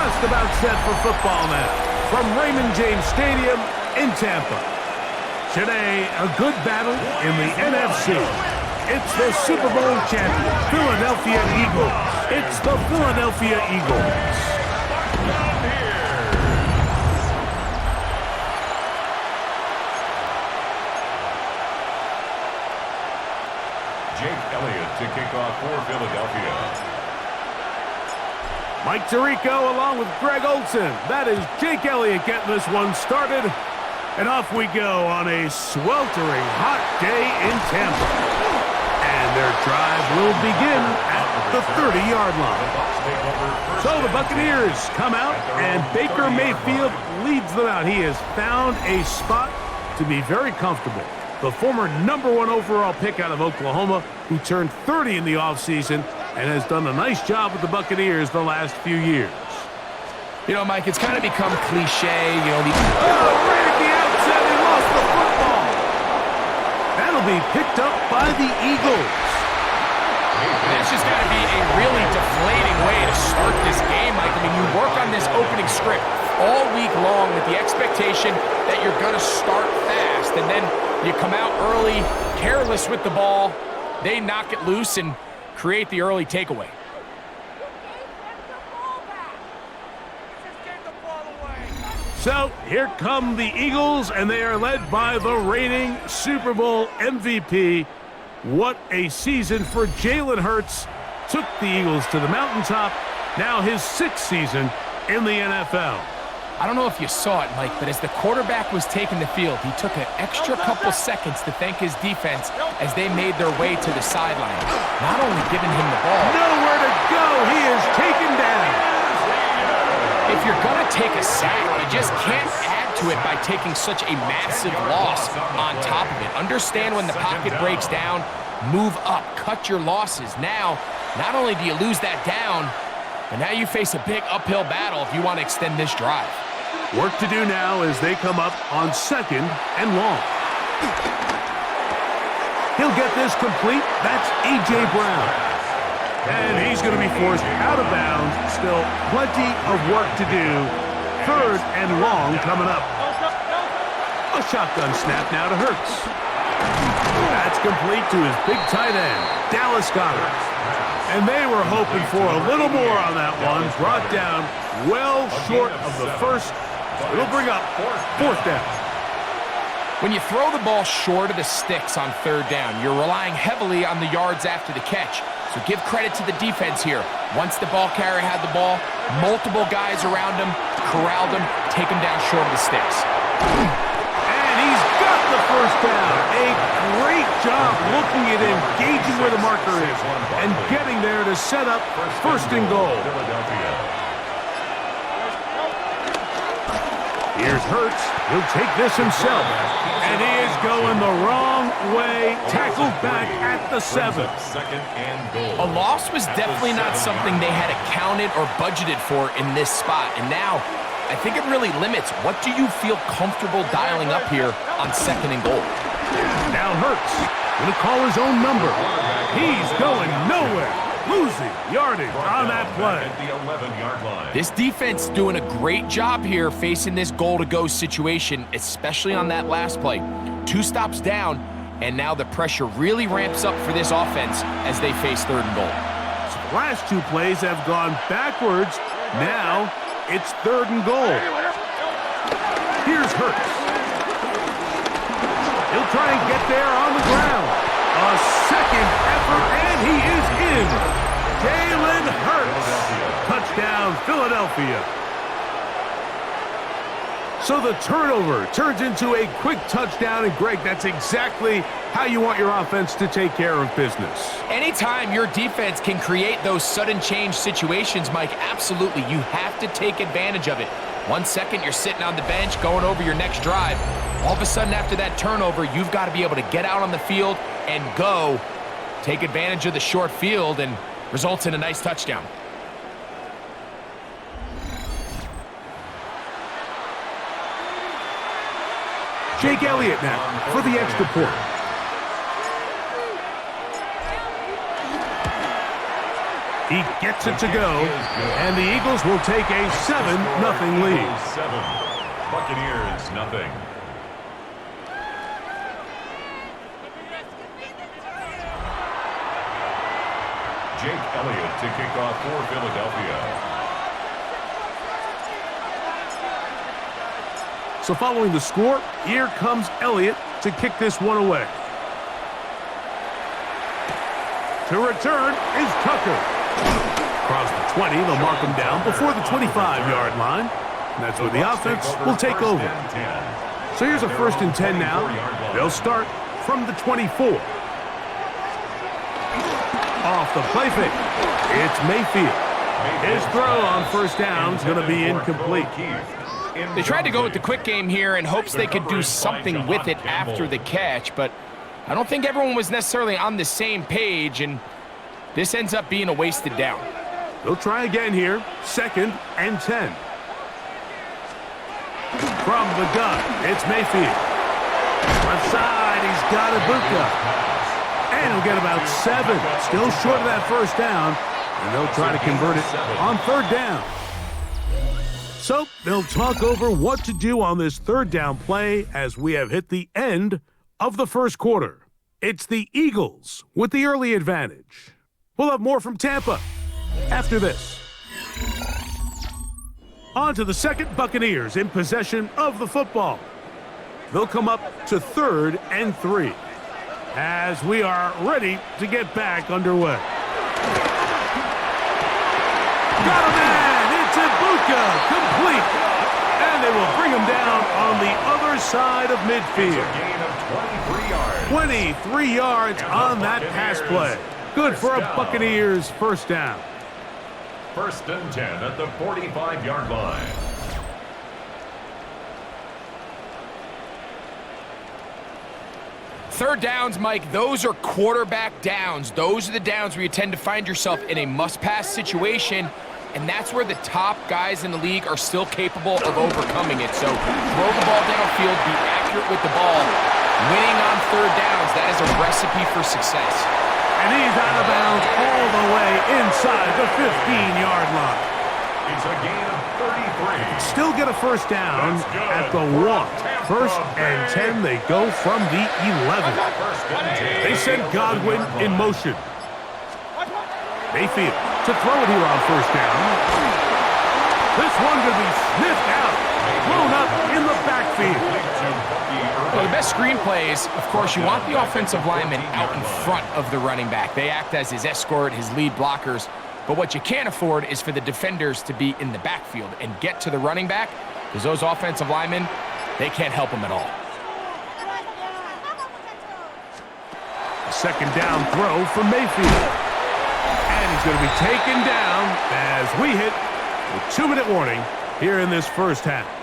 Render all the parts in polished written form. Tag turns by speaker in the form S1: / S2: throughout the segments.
S1: just about set for football now from Raymond James Stadium in Tampa. Today, a good battle in the NFC. It's the Super Bowl champion, Philadelphia Eagles. It's the Philadelphia Eagles.
S2: Jake Elliott to kick off for Philadelphia.
S1: Mike Tirico along with Greg Olsen. That is Jake Elliott getting this one started. And off we go on a sweltering hot day in Tampa. And their drive will begin at the 30-yard line. So the Buccaneers come out, and Baker Mayfield leads them out. He has found a spot to be very comfortable. The former #1 overall pick out of Oklahoma, who turned 30 in the offseason and has done a nice job with the Buccaneers the last few years.
S3: You know, Mike, it's kind of become cliche, you know,
S1: right at the outset, he lost the football. That'll be picked up by the Eagles.
S3: This is going to be a really deflating way to start this game, Mike. I mean, you work on this opening script all week long with the expectation that you're going to start fast, and then you come out early, careless with the ball, they knock it loose and create the early takeaway.
S1: So here come the Eagles, and they are led by the reigning Super Bowl MVP. What a season for Jalen Hurts. Took the Eagles to the mountaintop. Now his 6th season in the NFL.
S3: I don't know if you saw it, Mike, but as the quarterback was taking the field, he took an extra couple seconds to thank his defense as they made their way to the sideline. Not only giving him the ball.
S1: Nowhere to go. He is taken down.
S3: If you're going to take a sack, you just can't add to it by taking such a massive loss on top of it. Understand when the pocket breaks down, move up, cut your losses. Now, not only do you lose that down, but now you face a big uphill battle if you want to extend this drive.
S1: Work to do now as they come up on 2nd and long. He'll get this complete. That's A.J. Brown. And he's going to be forced out of bounds. Still plenty of work to do. 3rd and long coming up. A shotgun snap now to Hurts. That's complete to his big tight end, Dallas Goedert. And they were hoping for a little more on that one. Brought down well short of the first. It'll bring up 4th down.
S3: When you throw the ball short of the sticks on 3rd down, you're relying heavily on the yards after the catch. So give credit to the defense here. Once the ball carrier had the ball, multiple guys around him, corralled him, take him down short of the sticks.
S1: And he's got the 1st down. A great job looking at him, gauging where the marker is, and getting there to set up 1st and goal. Here's Hurts. He'll take this himself. And he is going the wrong way. Tackled back at the 7.
S3: A loss was definitely not something they had accounted or budgeted for in this spot. And now, I think it really limits what do you feel comfortable dialing up here on 2nd and goal.
S1: Now Hurts going to call his own number. He's going nowhere. Losing yardage on that play.
S3: This defense doing a great job here facing this goal-to-go situation, especially on that last play. 2 stops down, and now the pressure really ramps up for this offense as they face 3rd and goal.
S1: So the last 2 plays have gone backwards. Now it's 3rd and goal. Here's Hurts. He'll try and get there on the ground. A 2nd effort, and he is in. Jalen Hurts. Touchdown, Philadelphia. So the turnover turns into a quick touchdown, and Greg, that's exactly how you want your offense to take care of business.
S3: Anytime your defense can create those sudden change situations, Mike, absolutely, you have to take advantage of it. 1 second, you're sitting on the bench, going over your next drive. All of a sudden, after that turnover, you've got to be able to get out on the field and go, take advantage of the short field, and results in a nice touchdown.
S1: Jake Elliott now for the extra point. He gets it to go, and the Eagles will take a 7-0 lead.
S2: 7. Buccaneers, nothing. Jake Elliott to kick off for Philadelphia.
S1: So following the score, here comes Elliott to kick this one away. To return is Tucker. Across the 20, they'll mark him down before the 25-yard line. And that's where the offense will take over. So here's a 1st and 10 now. They'll start from the 24. Off the play fake. It's Mayfield. His throw on 1st down is going to be incomplete.
S3: They tried to go with the quick game here in hopes they could do something with it after the catch, but I don't think everyone was necessarily on the same page, and this ends up being a wasted down.
S1: They'll try again here. 2nd and 10. From the gun, it's Mayfield. Left side, he's got Ibuka. And he'll get about 7. Still short of that 1st down. And they'll try to convert it on 3rd down. So they'll talk over what to do on this 3rd down play as we have hit the end of the 1st quarter. It's the Eagles with the early advantage. We'll have more from Tampa after this. On to the 2nd, Buccaneers in possession of the football. They'll come up to 3rd and 3 as we are ready to get back underway. Got him in! It's Ibuka, complete! And they will bring him down on the other side of midfield.
S2: It's a gain of 23 yards.
S1: 23 yards on that pass play. Good for a Buccaneers 1st down.
S2: 1st and 10 at the 45-yard line.
S3: Third downs, Mike, those are quarterback downs. Those are the downs where you tend to find yourself in a must-pass situation, and that's where the top guys in the league are still capable of overcoming it. So throw the ball downfield, be accurate with the ball. Winning on 3rd downs, that is a recipe for success.
S1: And he's out of bounds all the way inside the 15-yard line.
S2: It's a gain of 33.
S1: Still get a 1st down at the 1. 1st and 10, they go from the 11. They send Godwin in motion. Mayfield to throw it here on 1st down. This one could be sniffed out, thrown up in the backfield.
S3: Well, the best screenplays, of course, you want the offensive lineman out in front of the running back. They act as his escort, his lead blockers. But what you can't afford is for the defenders to be in the backfield and get to the running back, because those offensive linemen, they can't help him at all.
S1: A 2nd down throw for Mayfield. And he's going to be taken down as we hit the 2-minute warning here in this 1st half.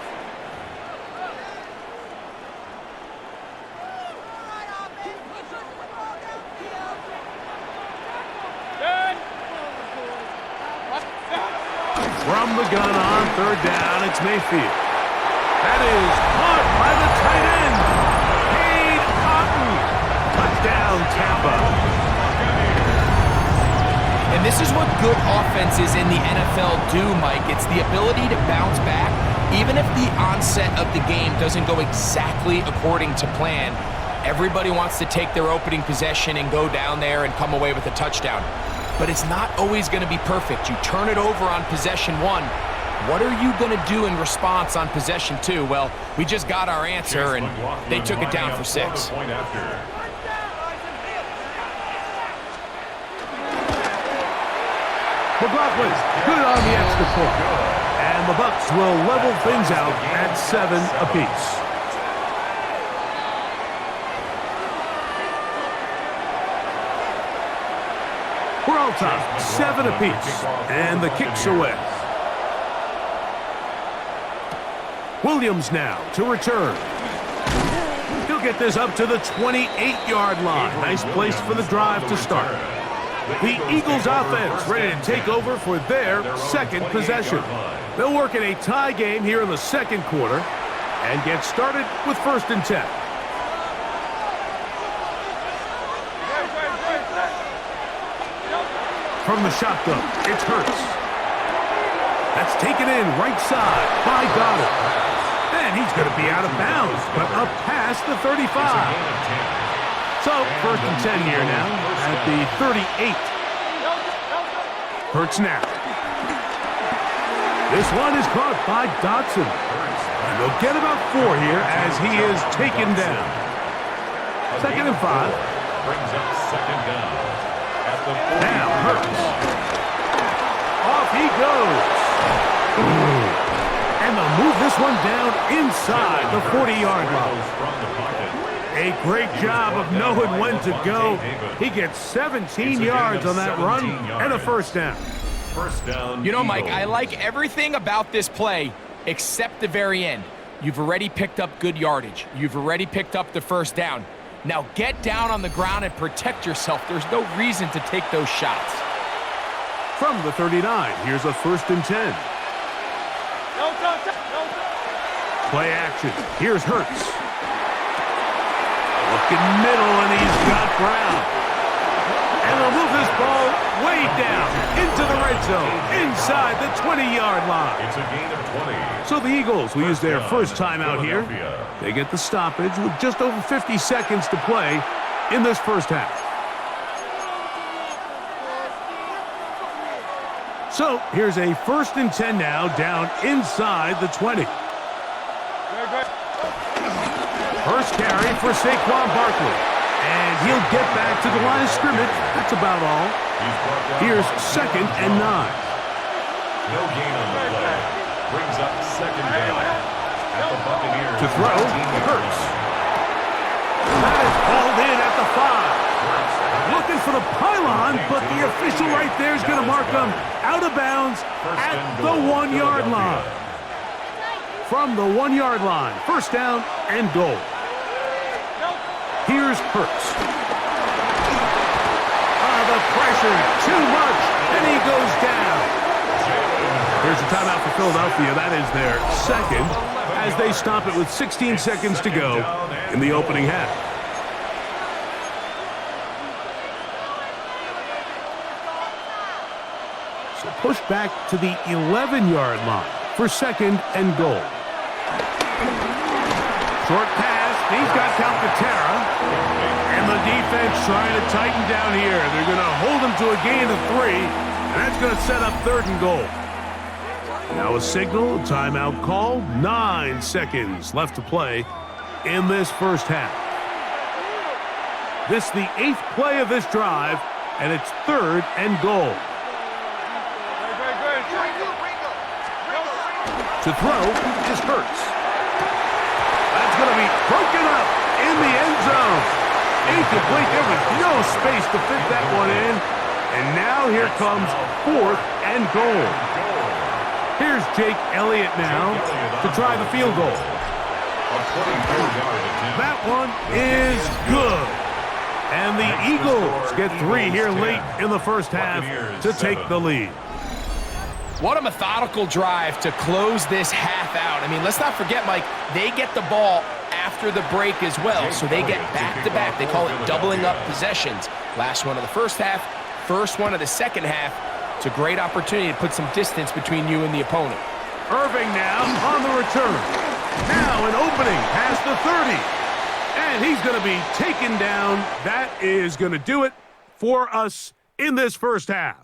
S1: From the gun on 3rd down, it's Mayfield. That is caught by the tight end. Cade Otton. Touchdown, Tampa.
S3: And this is what good offenses in the NFL do, Mike. It's the ability to bounce back, even if the onset of the game doesn't go exactly according to plan. Everybody wants to take their opening possession and go down there and come away with a touchdown. But it's not always going to be perfect. You turn it over on possession 1. What are you going to do in response on possession 2? Well, we just got our answer, and they took it down for 6.
S1: McLaughlin, good on the extra point. And the Bucs will level things out at 7 apiece. We're all tied, 7 apiece, and the kick's away. Williams now to return. He'll get this up to the 28-yard line. Nice place for the drive to start. The Eagles offense ready to take over for their 2nd possession. They'll work in a tie game here in the 2nd quarter and get started with 1st and 10. from the shotgun. It's Hurts. That's taken in right side by Goddard. And he's going to be out of bounds, but up past the 35. So, 1st and 10 here now at the 38. Hurts now. This one is caught by Dotson. And they'll get about 4 here as he is taken down. 2nd and 5.
S2: Brings up 2nd down. At the 40.
S1: Now Hurts. Off he goes. And they'll move this one down inside the 40-yard line. A great job of knowing when to go. He gets 17 yards on that run and a 1st down.
S3: You know, Mike, I like everything about this play except the very end. You've already picked up good yardage. You've already picked up the 1st down. Now get down on the ground and protect yourself. There's no reason to take those shots.
S1: From the 39, here's a 1st and 10. Play action. Here's Hurts. Looking middle, and he's got Brown. And they'll move this ball way down into the red zone, inside the 20-yard line.
S2: It's a gain of 20.
S1: So the Eagles will use their 1st timeout here. They get the stoppage with just over 50 seconds to play in this 1st half. So here's a 1st and 10 now down inside the 20. First carry for Saquon Barkley. And he'll get back to the line of scrimmage. That's about all. Here's 2nd and 9.
S2: No gain on the play. Brings up 2nd down. At the Buccaneers.
S1: To throw, Hurts. That is hauled in at the 5. Looking for the pylon, but the official right there is going to mark them out of bounds at the 1-yard line. From the 1-yard line, 1st down and goal. Here's Hurts. The pressure, too much, and he goes down. Here's a timeout for Philadelphia. That is their 2nd, as they stop it with 16 seconds to go in the opening half. So push back to the 11-yard line for 2nd and goal. Short pass. He's got Calcaterra. And the defense trying to tighten down here. They're going to hold him to a gain of 3. And that's going to set up 3rd and goal. Now a signal, timeout call. 9 seconds left to play in this 1st half. This is the 8th play of this drive, and it's 3rd and goal. To throw is Hurts. That's going to be broken up in the end zone. Incomplete. There was no space to fit that one in. And now here comes 4th and goal. Here's Jake Elliott now to try the field goal. That one is good. And the Eagles get 3 here late in the 1st half to take the lead.
S3: What a methodical drive to close this half out. I mean, let's not forget, Mike, they get the ball after the break as well, so they get back-to-back. They call it doubling up possessions. Last one of the 1st half, first one of the 2nd half. It's a great opportunity to put some distance between you and the opponent.
S1: Irving now on the return. Now an opening past the 30. And he's going to be taken down. That is going to do it for us in this 1st half.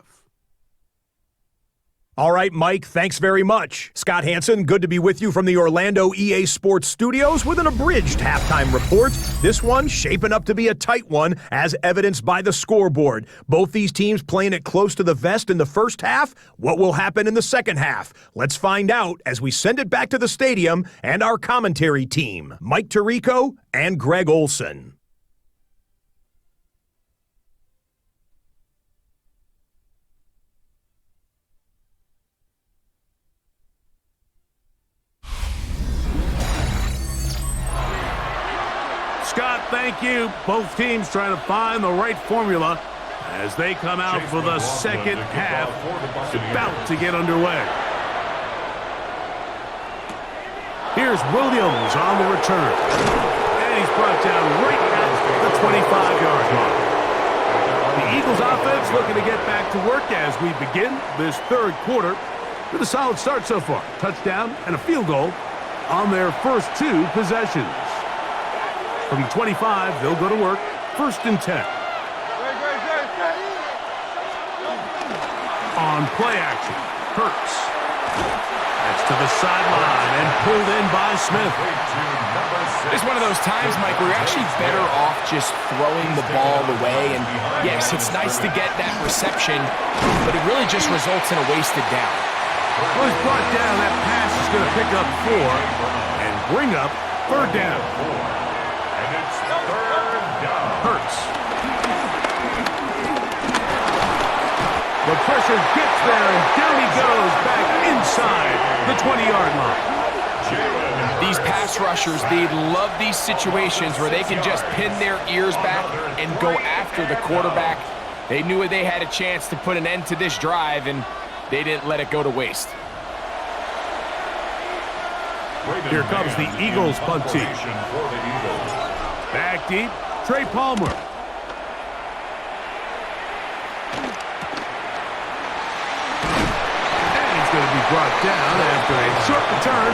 S4: All right, Mike, thanks very much. Scott Hanson, good to be with you from the Orlando EA Sports Studios with an abridged halftime report. This one shaping up to be a tight one, as evidenced by the scoreboard. Both these teams playing it close to the vest in the 1st half. What will happen in the 2nd half? Let's find out as we send it back to the stadium and our commentary team, Mike Tirico and Greg Olson.
S1: Scott, thank you. Both teams trying to find the right formula as they come out for the 2nd half. It's about to get underway. Here's Williams on the return. And he's brought down right at the 25-yard line. The Eagles offense looking to get back to work as we begin this third quarter with a solid start so far. Touchdown and a field goal on their first two possessions. From the 25, they'll go to work. First and 10. On play action, Hurts. That's to the sideline and pulled in by Smith.
S3: It's one of those times, Mike, where you're actually better off just throwing the ball away. And yes, it's nice to get that reception, but it really just results in a wasted down.
S1: Well, he's brought down. That pass is going to pick up 4 and bring up third down.
S2: And it's third down.
S1: Hurts. The pressure gets there, and down he goes back inside the 20-yard line.
S3: These pass rushers, they love these situations where they can just pin their ears back and go after the quarterback. They knew they had a chance to put an end to this drive, and they didn't let it go to waste.
S1: Here comes the Eagles punt team. Back deep, Trey Palmer. And he's going to be brought down after a short return,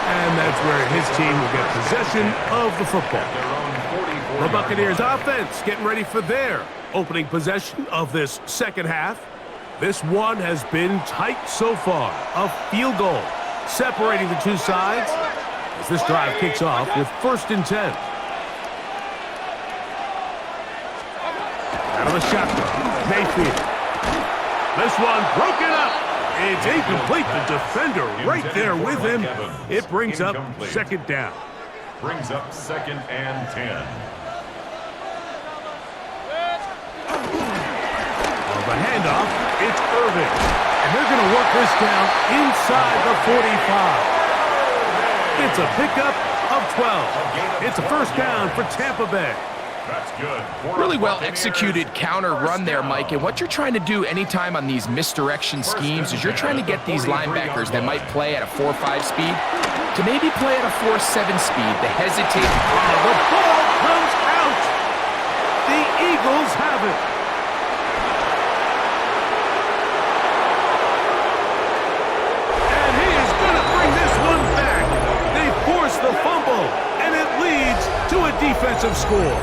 S1: and that's where his team will get possession of the football. The Buccaneers offense getting ready for their opening possession of this second half. This one has been tight so far. A field goal separating the two sides as this drive kicks off with first and 10. Out of the shotgun, Mayfield. This one broken up. It's incomplete. The defender right there with him. It brings up second down.
S2: Brings up second and 10.
S1: The handoff, it's Irving. And they're going to work this down inside the 45. It's a pickup of 12. It's a first down for Tampa Bay.
S2: That's good.
S3: Really well executed counter run there, Mike. And what you're trying to do anytime on these misdirection schemes is you're trying to get these linebackers that might play at a 4.5 speed to maybe play at a 4.7 speed. They hesitate.
S1: The ball comes out. The Eagles have it. And he is going to bring this one back. They force the fumble, and it leads to a defensive score.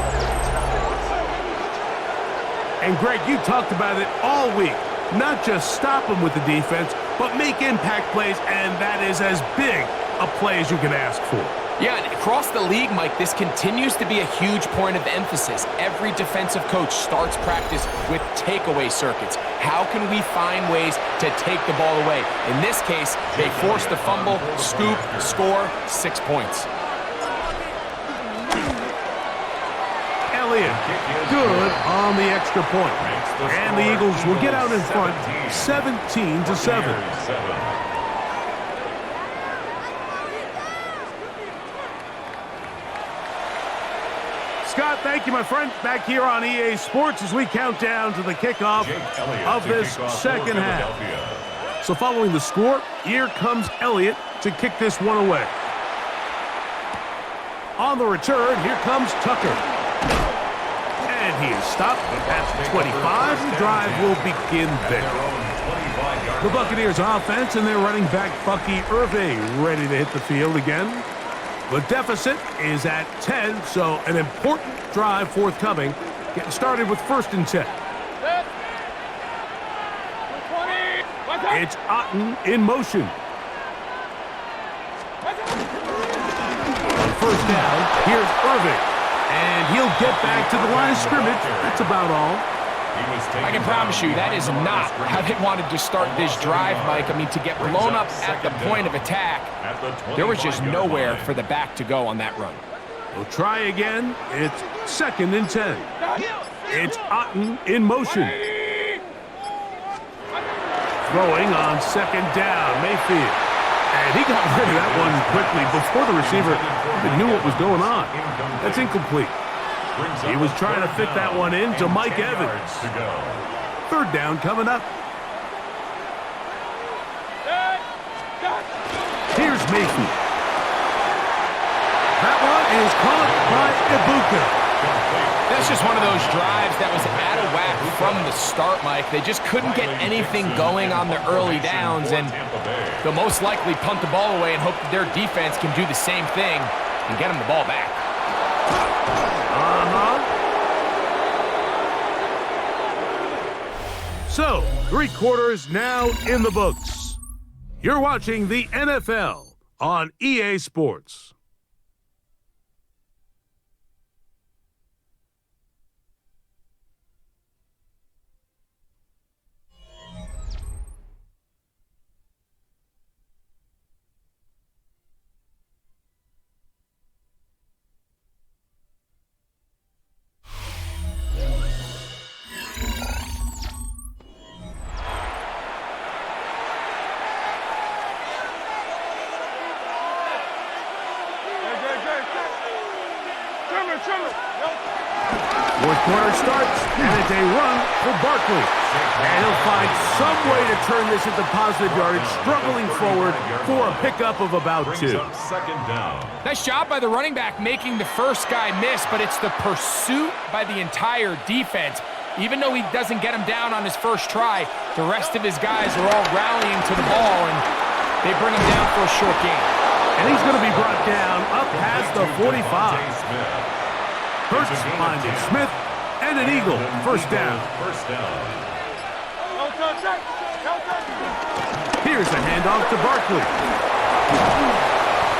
S1: And Greg, you talked about it all week. Not just stop them with the defense, but make impact plays, and that is as big a play as you can ask for.
S3: Yeah, and across the league, Mike, this continues to be a huge point of emphasis. Every defensive coach starts practice with takeaway circuits. How can we find ways to take the ball away? In this case, they forced the fumble, scoop, score, 6 points.
S1: Elliott, good on the extra point. And the Eagles will get out in front, 17-7. Scott, thank you, my friend. Back here on EA Sports as we count down to the kickoff of this second half. So following the score, here comes Elliott to kick this one away. On the return, here comes Tucker. And he is stopped at the 25. The drive will begin there. The Buccaneers offense and their running back Bucky Irving ready to hit the field again. The deficit is at 10, so an important drive forthcoming. Getting started with first and 10. It's Otten in motion. On first down, here's Irving. And he'll get back to the line of scrimmage. That's about all.
S3: I can promise you that is not how they wanted to start this drive, Mike. I mean, to get blown up at the point of attack, there was just nowhere for the back to go on that run.
S1: We'll try again. It's second and 10. It's Otten in motion. Throwing on second down, Mayfield. And he got rid of that one quickly before the receiver even knew what was going on. That's incomplete. He was trying to fit that one in to Mike Evans. Third down coming up. Here's Mayfield. That one is caught by Ibuka.
S3: That's just one of those drives that was out of whack from the start, Mike. They just couldn't get anything going on the early downs, and they'll most likely punt the ball away and hope that their defense can do the same thing and get them the ball back.
S1: So, 3 quarters now in the books. You're watching the NFL on EA Sports. Fourth quarter starts, and it's a run for Barkley. And he'll find some way to turn this into positive yardage, struggling forward for a pickup of about 2.
S2: Second down.
S3: Nice job by the running back making the first guy miss, but it's the pursuit by the entire defense. Even though he doesn't get him down on his first try, the rest of his guys are all rallying to the ball, and they bring him down for a short gain.
S1: And he's going to be brought down up past the 45. Hurts finding Smith, and an Eagle, first down. Here's a handoff to Barkley.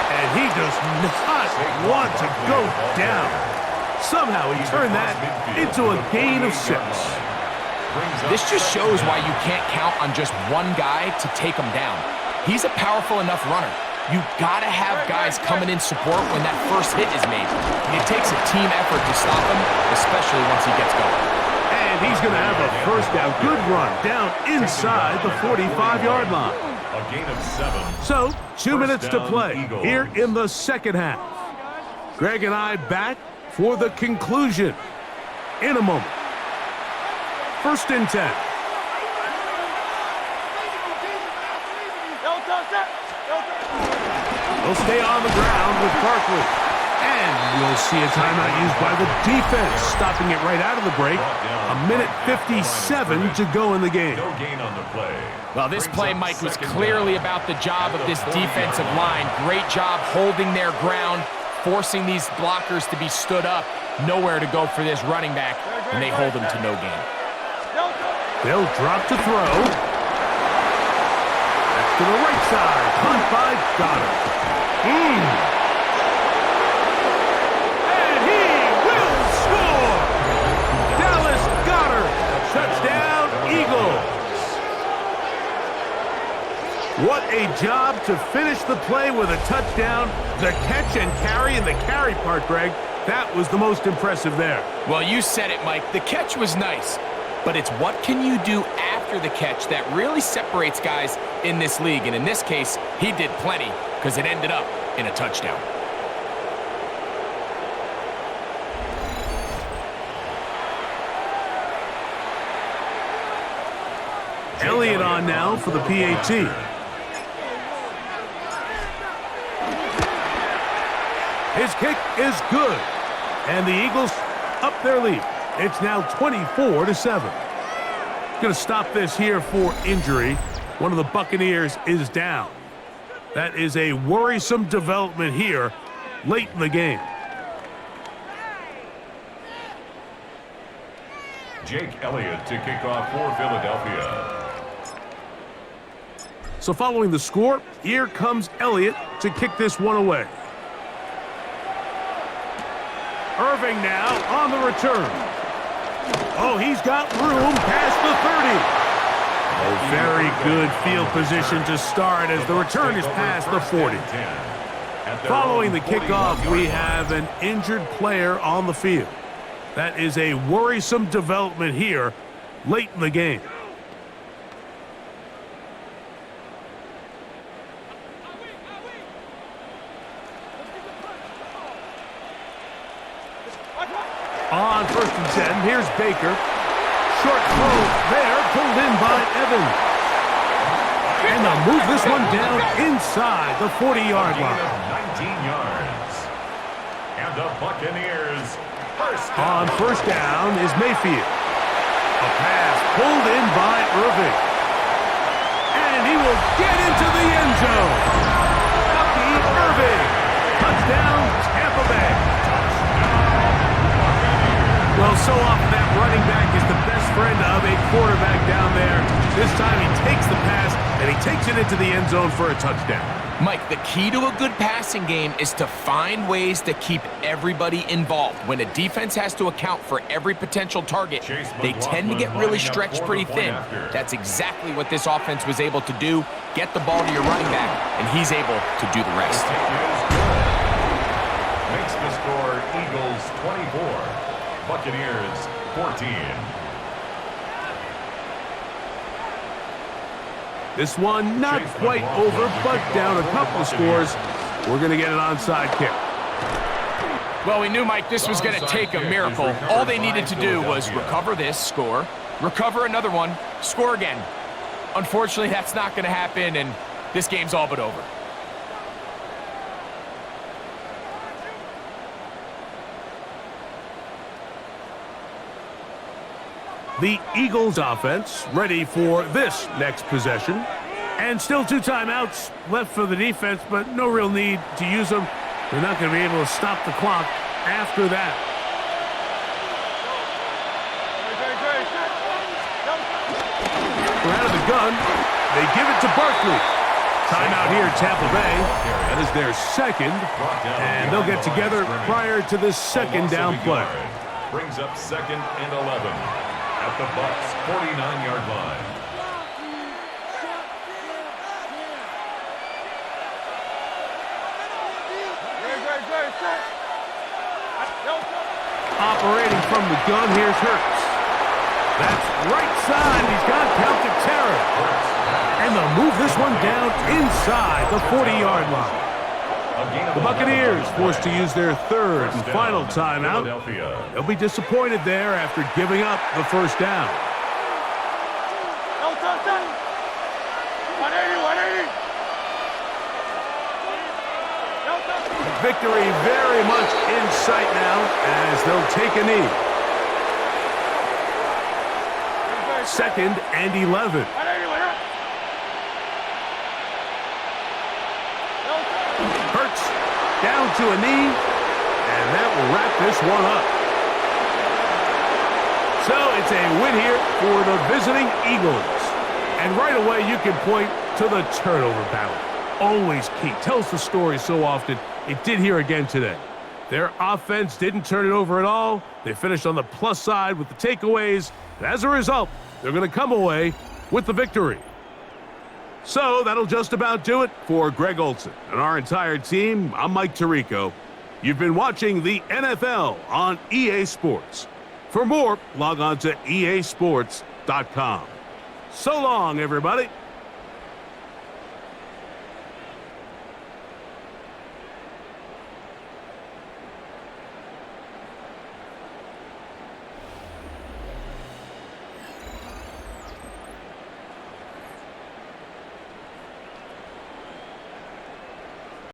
S1: And he does not want to go down. Somehow he turned that into a gain of 6.
S3: This just shows why you can't count on just one guy to take him down. He's a powerful enough runner. You gotta have guys coming in support when that first hit is made. It takes a team effort to stop him, especially once he gets going.
S1: And he's gonna have a first down. Good run down inside the 45-yard line.
S2: A gain of 7.
S1: So, 2 minutes to play
S2: Eagles.
S1: here in the second half. Greg and I back for the conclusion in a moment. First and 10. They'll stay on the ground with Barkley. And we'll see a timeout used by the defense, stopping it right out of the break. A minute 57 to go in the game.
S2: No gain on the play.
S3: Well, this play, Mike, was clearly about the job of this defensive line. Great job holding their ground, forcing these blockers to be stood up. Nowhere to go for this running back, and they hold him to no gain.
S1: They'll drop to throw. That's to the right side. Punt by Goddard. And he will score! Dallas Goddard. Touchdown, Eagles. What a job to finish the play with a touchdown. The catch and carry, and the carry part, Greg, that was the most impressive there.
S3: Well, you said it, Mike. The catch was nice, but it's what can you do after the catch that really separates guys in this league. And in this case, he did plenty because it ended up in a touchdown.
S1: Elliott on now for the PAT. His kick is good. And the Eagles up their lead. It's now 24-7. Going to stop this here for injury. One of the Buccaneers is down. That is a worrisome development here late in the game.
S2: Jake Elliott to kick off for Philadelphia.
S1: So following the score, here comes Elliott to kick this one away. Irving now on the return. Oh, he's got room past the 30. A very good field position to start as the return is past the 40. Following the kickoff, we have an injured player on the field. That is a worrisome development here late in the game. On 1st and 10, here's Baker. Short throw there, pulled in by Evans. And they'll move this one down inside the 40-yard line.
S2: 19 yards. And the Buccaneers
S1: On first down is Mayfield. A pass pulled in by Irving. And he will get into the end zone. Bucky Irving. Touchdown, Tampa Bay. Well, so often that running back is the best friend of a quarterback down there. This time he takes the pass, and he takes it into the end zone for a touchdown.
S3: Mike, the key to a good passing game is to find ways to keep everybody involved. When a defense has to account for every potential target, they tend to get really stretched pretty thin. That's exactly what this offense was able to do. Get the ball to your running back, and he's able to do the rest.
S2: Makes the score Eagles 24, Buccaneers 14.
S1: This one not quite over, but down a couple of scores. We're going to get an onside kick.
S3: Well, we knew, Mike, this was going to take a miracle. All they needed to do was recover this, score, recover another one, score again. Unfortunately, that's not going to happen, and this game's all but over.
S1: The Eagles offense ready for this next possession. And still 2 timeouts left for the defense, but no real need to use them. They're not going to be able to stop the clock after that. We're out of the gun. They give it to Barkley. Timeout here, Tampa Bay. That is their second, and they'll get together prior to this second down play.
S2: Brings up 2nd and 11 at the Bucs 49-yard line.
S1: Operating from the gun, here's Hurts. That's right side. He's got counted terror. And they'll move this one down inside the 40-yard line. The Buccaneers forced to use their third and final timeout. They'll be disappointed there after giving up the first down. Victory very much in sight now as they'll take a knee. 2nd and 11. Hurts down to a knee, and that will wrap this one up. So it's a win here for the visiting Eagles. And right away you can point to the turnover battle. Always key. Tells the story so often. It did here again today. Their offense didn't turn it over at all. They finished on the plus side with the takeaways. And as a result, they're going to come away with the victory. So that'll just about do it for Greg Olsen and our entire team. I'm Mike Tirico. You've been watching the NFL on EA Sports. For more, log on to easports.com. So long, everybody.